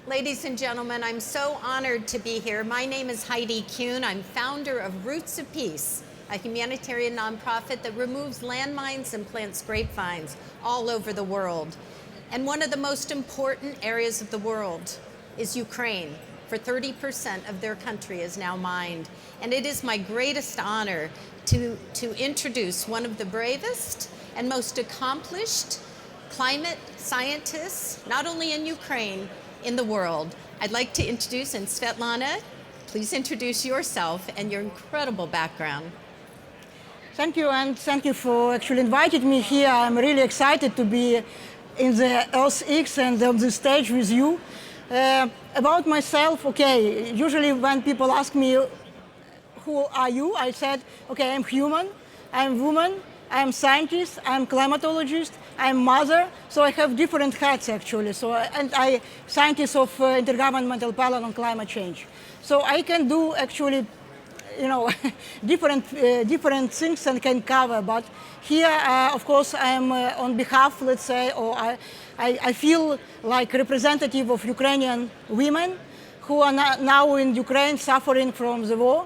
Ladies and gentlemen, I'm so honored to be here. My name is Heidi Kühn. I'm founder of Roots of Peace, a humanitarian nonprofit that removes landmines and plants grapevines all over the world. And one of the most important areas of the world is Ukraine. For 30% of their country is now mined. And it is my greatest honor to introduce one of the bravest and most accomplished climate scientists, not only in Ukraine, in the world. I'd like to introduce, and Svitlana, please introduce yourself and your incredible background. Thank you, and thank you for actually inviting me here. I'm really excited to be in the Earth X and on the stage with you. About myself, okay, usually when people ask me, who are you? I said, okay, I'm human, I'm woman, I'm scientist, I'm climatologist, I'm mother, so I have different hats actually. So, and I scientist of Intergovernmental Panel on Climate Change. So I can do actually, different things and can cover. But here, of course, I'm on behalf, let's say, or I feel like representative of Ukrainian women who are now in Ukraine suffering from the war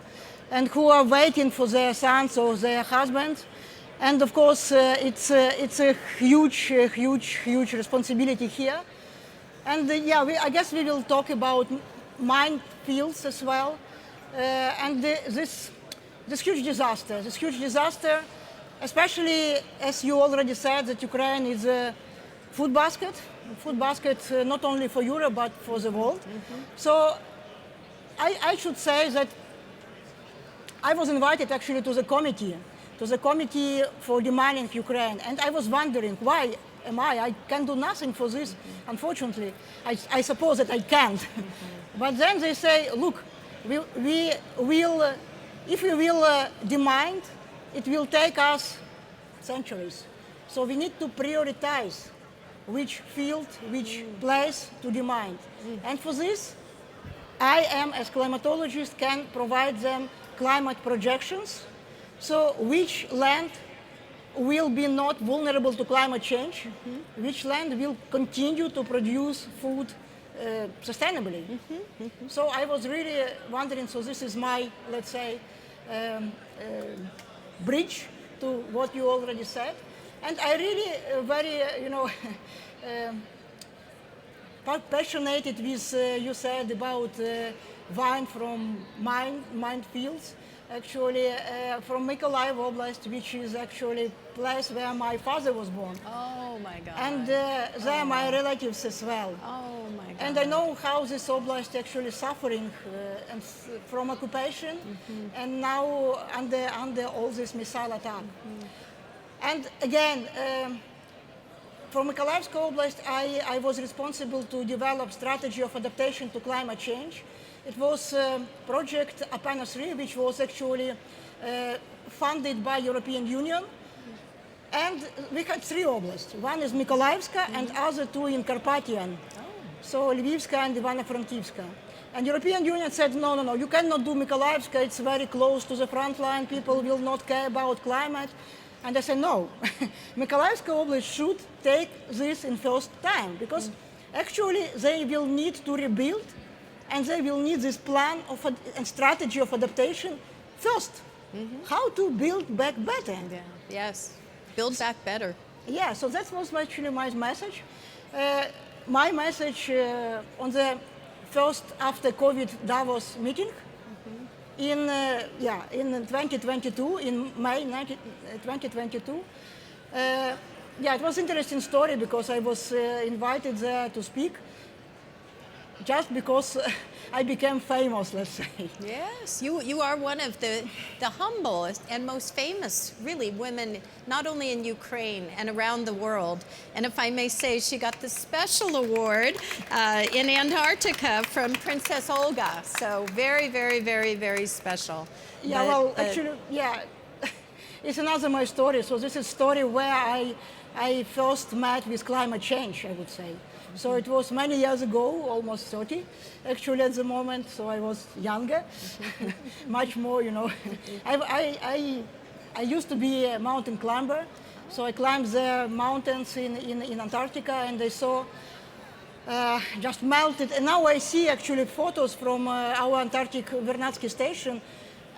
and who are waiting for their sons or their husbands. And of course, it's a huge responsibility here. And I guess we will talk about mine fields as well. And this huge disaster, especially as you already said, that Ukraine is a food basket not only for Europe but for the world. Mm-hmm. So I should say that I was invited actually to the committee for demining Ukraine, and I was wondering, why am I can do nothing for this. Mm-hmm. Unfortunately, I suppose that I can't. Mm-hmm. But then they say, look, we will, if we will demine, it will take us centuries. So we need to prioritize which field, which place to demine. And for this, I am, as climatologist, can provide them climate projections. So which land will be not vulnerable to climate change, which land will continue to produce food sustainably. So I was really wondering, so this is my, let's say, bridge to what you already said. And I really very, passionate with, you said about wine from mined fields. Actually, from Mykolaiv Oblast, which is actually a place where my father was born. Oh my God. And there are my relatives as well. Oh my God. And I know how this oblast actually suffering and from occupation, and now under all this missile attack. And again, from Mykolaiv Oblast, I was responsible to develop strategy of adaptation to climate change. It was a project Apana 3, which was actually funded by European Union. And we had three oblasts. One is Mykolaivska and other two in Carpathian. So Lvivska and Ivano-Frankivska. And European Union said, no, you cannot do Mykolaivska. It's very close to the front line. People will not care about climate. And I said, no, Mykolaivska Oblast should take this in first time, because actually they will need to rebuild, and they will need this plan and strategy of adaptation first. How to build back better. Yeah. Yes, build back better. Yeah, so that was actually my message. My message on the first after COVID Davos meeting in 2022, in May 2022. It was an interesting story because I was invited there to speak just because I became famous, let's say. Yes, you are one of the humble and most famous, really, women, not only in Ukraine and around the world. And if I may say, she got the special award in Antarctica from Princess Olga. So very, very, very, very special. Yeah, but, actually, it's another my story. So this is a story where I first met with climate change, I would say. So it was many years ago, almost 30, actually at the moment, so I was younger, much more, I used to be a mountain climber, so I climbed the mountains in Antarctica, and I saw just melted. And now I see actually photos from our Antarctic Vernadsky station,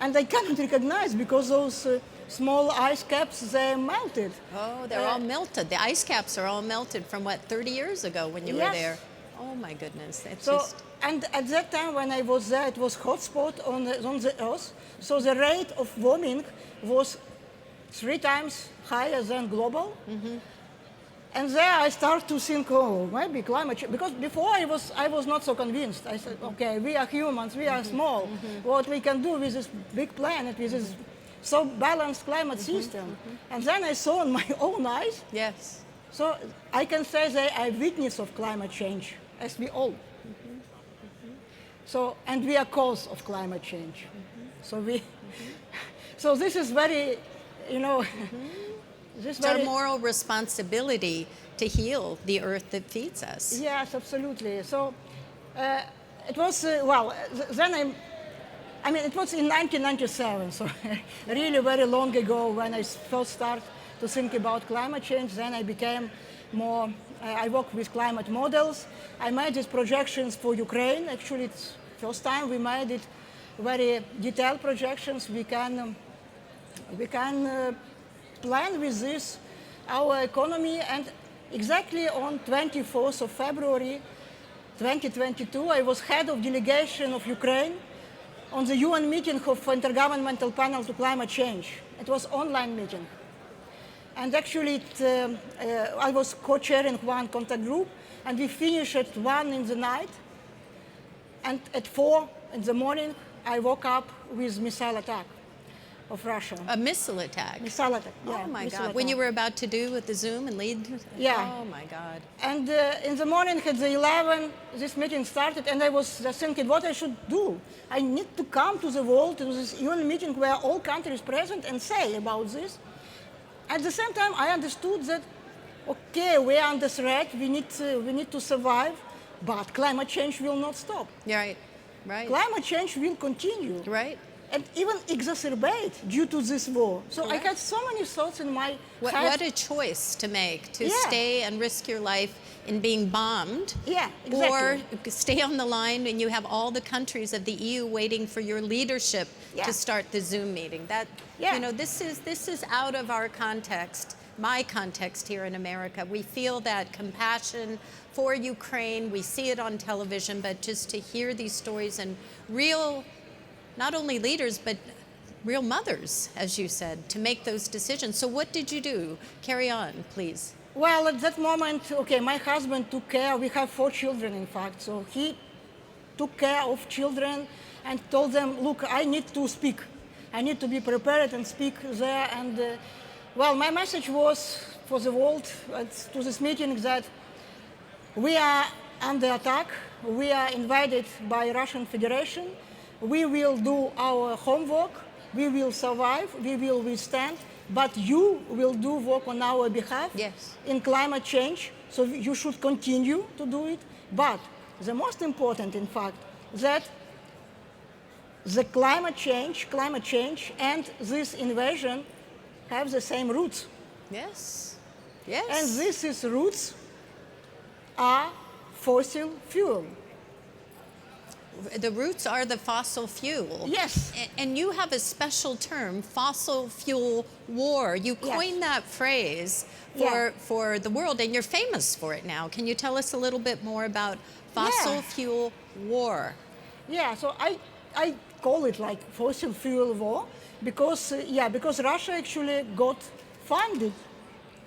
and I cannot recognize because those small ice caps, they melted. Oh, they're all melted. The ice caps are all melted from what, 30 years ago when you were Yes. there? Oh my goodness. It's So, just, and at that time when I was there, it was hotspot on the Earth. So the rate of warming was 3 times higher than global. And there I start to think, oh, maybe climate change. Because before I was not so convinced. I said, okay, we are humans, we are small. What we can do with this big planet, with this so balanced climate system. And then I saw in my own eyes. yes. So I can say that I'm witness of climate change, as we all. So, and we are cause of climate change. So so this is very, you know, this It's our very. moral responsibility to heal the earth that feeds us. Yes, absolutely. So it was, then I mean, it was in 1997, so really very long ago when I first started to think about climate change. Then I became more, I worked with climate models. I made these projections for Ukraine. Actually, it's first time we made it very detailed projections. We can plan with this our economy, and exactly on 24th of February 2022, I was head of delegation of Ukraine on the UN meeting of Intergovernmental Panel to Climate Change. It was online meeting. And actually, I was co-chairing one contact group, and we finished at 1 in the night. And at 4 in the morning, I woke up with missile attack of Russia. A missile attack. Missile attack, yeah. Oh my missile God. When attack. you were about to do with the Zoom and lead? Yeah. Oh my God. And in the morning at the 11, this meeting started, and I was just thinking what I should do. I need to come to the world, to this UN meeting where all countries present and say about this. At the same time, I understood that, okay, we are under threat, we need to survive, but climate change will not stop. Right. Right. Climate change will continue. Right. And even exacerbate due to this war. So Correct. I had so many thoughts in my What head. a choice to make, to Yeah. stay and risk your life in being bombed. Yeah, exactly. Or stay on the line and you have all the countries of the EU waiting for your leadership Yeah. to start the Zoom meeting. That, Yeah. you know, this is out of our context, my context here in America. We feel that compassion for Ukraine. We see it on television, but just to hear these stories and real, not only leaders, but real mothers, as you said, to make those decisions. So what did you do? Carry on, please. Well, at that moment, okay, my husband took care. We have 4 children, in fact. So he took care of children and told them, look, I need to speak. I need to be prepared and speak there. And, well, my message was for the world to this meeting that we are under attack. We are invaded by Russian Federation. We will do our homework. We will survive. We will withstand. But you will do work on our behalf Yes. in climate change. So you should continue to do it. But the most important, in fact, that the climate change and this invasion have the same roots. Yes. Yes. And these roots are fossil fuel. The roots are the fossil fuel. Yes. And you have a special term, fossil fuel war. You Yes. coined that phrase Yeah. for the world, and you're famous for it now. Can you tell us a little bit more about fossil Yeah. fuel war? Yeah, so I call it like fossil fuel war because, because Russia actually got funded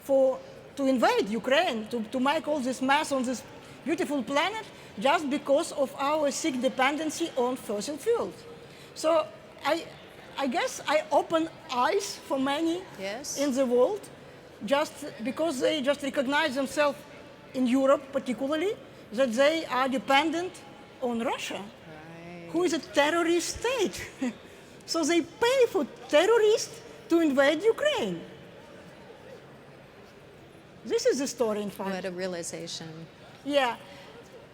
to invade Ukraine, to make all this mess on this beautiful planet just because of our sick dependency on fossil fuels. So I guess I open eyes for many Yes. in the world just because they just recognize themselves in Europe particularly that they are dependent on Russia, who is a terrorist state. So they pay for terrorists to invade Ukraine. This is the story, in fact. What a realization. Yeah.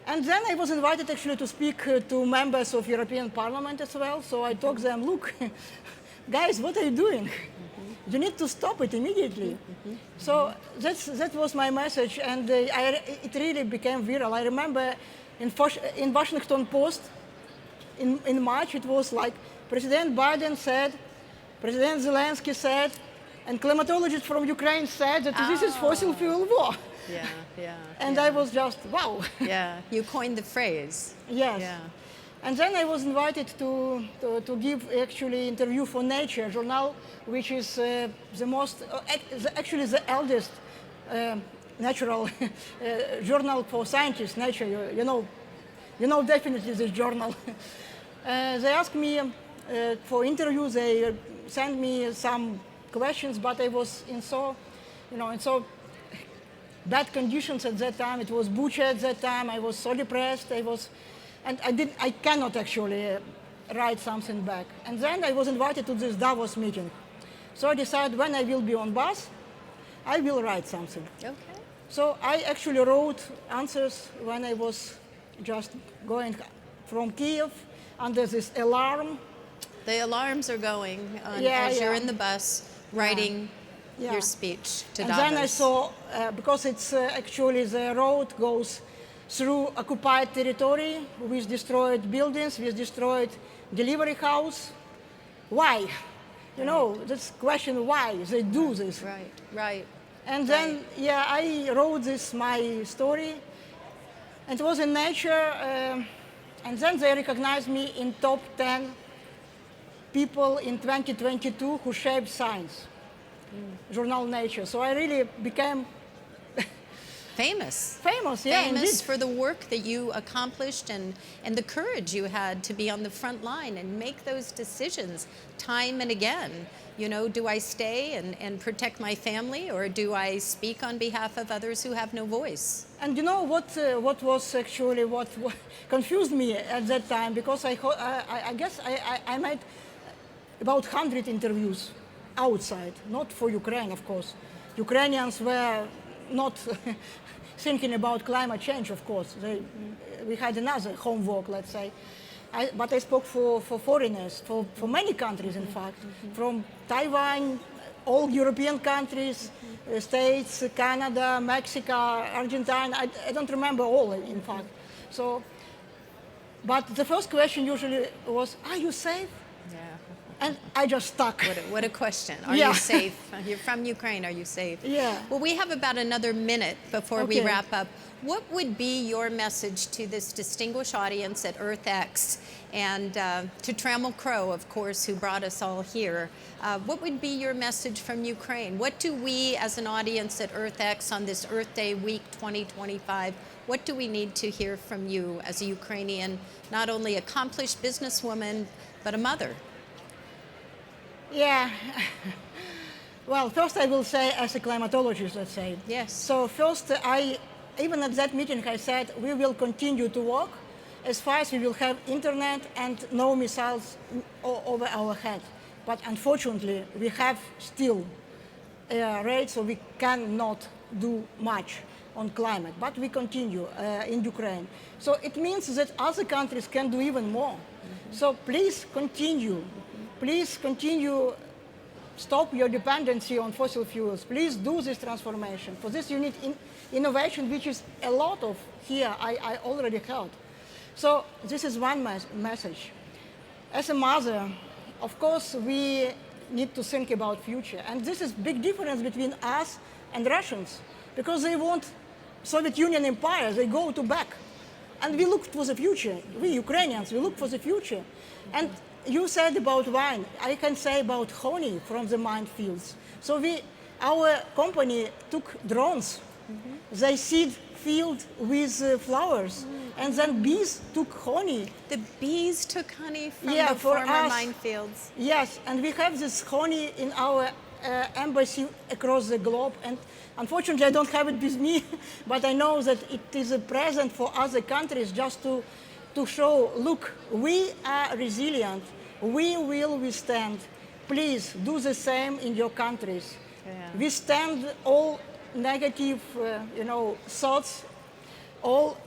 And then I was invited actually to speak to members of European Parliament as well. So I told them, look, guys, what are you doing? you need to stop it immediately. So that was my message, and it really became viral. I remember in Washington Post in March, it was like President Biden said, President Zelensky said, and climatologists from Ukraine said that this is fossil fuel war. Yeah, yeah. And yeah. I was just, wow. Yeah, you coined the phrase. Yes. Yeah. And then I was invited to give actually interview for Nature journal, which is the most, actually the eldest natural journal for scientists, Nature. You know definitely this journal. They asked me for interviews. They sent me some questions, but I was in so bad conditions at that time. It was butcher at that time. I was so depressed. And I cannot actually write something back. And then I was invited to this Davos meeting. So I decided when I will be on bus, I will write something. Okay. So I actually wrote answers when I was just going from Kiev under this alarm. The alarms are going on as you're in the bus writing your speech to Davos. And then I saw, because it's actually the road goes through occupied territory with destroyed buildings, with destroyed delivery house. Why? You know, this question why they do this. Right, right. And then, I wrote my story. And it was in Nature, and then they recognized me in top 10 people in 2022 who shaped science, journal Nature. So I really became famous. Famous, yeah, Famous indeed. for the work that you accomplished and the courage you had to be on the front line and make those decisions time and again. You know, do I stay and protect my family, or do I speak on behalf of others who have no voice? And you know what was actually what confused me at that time, because I guess I made about 100 interviews outside, not for Ukraine, of course. Ukrainians were not thinking about climate change, of course. We had another homework, let's say. But I spoke for foreigners, for many countries, in fact, from Taiwan, all European countries, States, Canada, Mexico, Argentina. I don't remember all, in fact. So, but the first question usually was, "Are you safe?" Yeah. And I just stuck. What a question. Are you safe? You're from Ukraine. Are you safe? Yeah. Well, we have about another minute before we Okay. wrap up. What would be your message to this distinguished audience at EarthX and to Trammell Crow, of course, who brought us all here? What would be your message from Ukraine? What do we as an audience at EarthX on this Earth Day week 2025, what do we need to hear from you as a Ukrainian, not only accomplished businesswoman, but a mother? Yeah. Well, first I will say, as a climatologist, let's say. Yes. So first, even at that meeting, I said we will continue to work as far as we will have internet and no missiles over our head. But unfortunately, we have still rates, so we cannot do much on climate. But we continue in Ukraine. So it means that other countries can do even more. So please continue. Please continue. Stop your dependency on fossil fuels. Please do this transformation. For this, you need innovation, which is a lot of here, I already heard. So this is one message. As a mother, of course, we need to think about future. And this is big difference between us and Russians, because they want Soviet Union empire, they go to back. And we look for the future. We Ukrainians, we look for the future. And you said about wine. I can say about honey from the minefields. So our company took drones. They seed field with flowers, and then bees took honey. The bees took honey from Yeah, the for former us. minefields. Yes, and we have this honey in our embassy across the globe. And unfortunately, I don't have it with me, but I know that it is a present for other countries just to show, look, we are resilient. We will withstand. Please do the same in your countries. Yeah. Withstand all negative, thoughts, all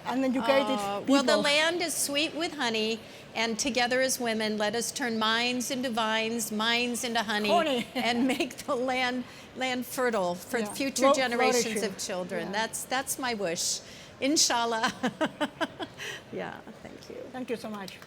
uneducated people. Well, the land is sweet with honey, and together as women, let us turn minds into vines, minds into honey. And make the land fertile for future generations flourishing. of children. Yeah. That's my wish. Inshallah. Yeah, thank you. Thank you so much.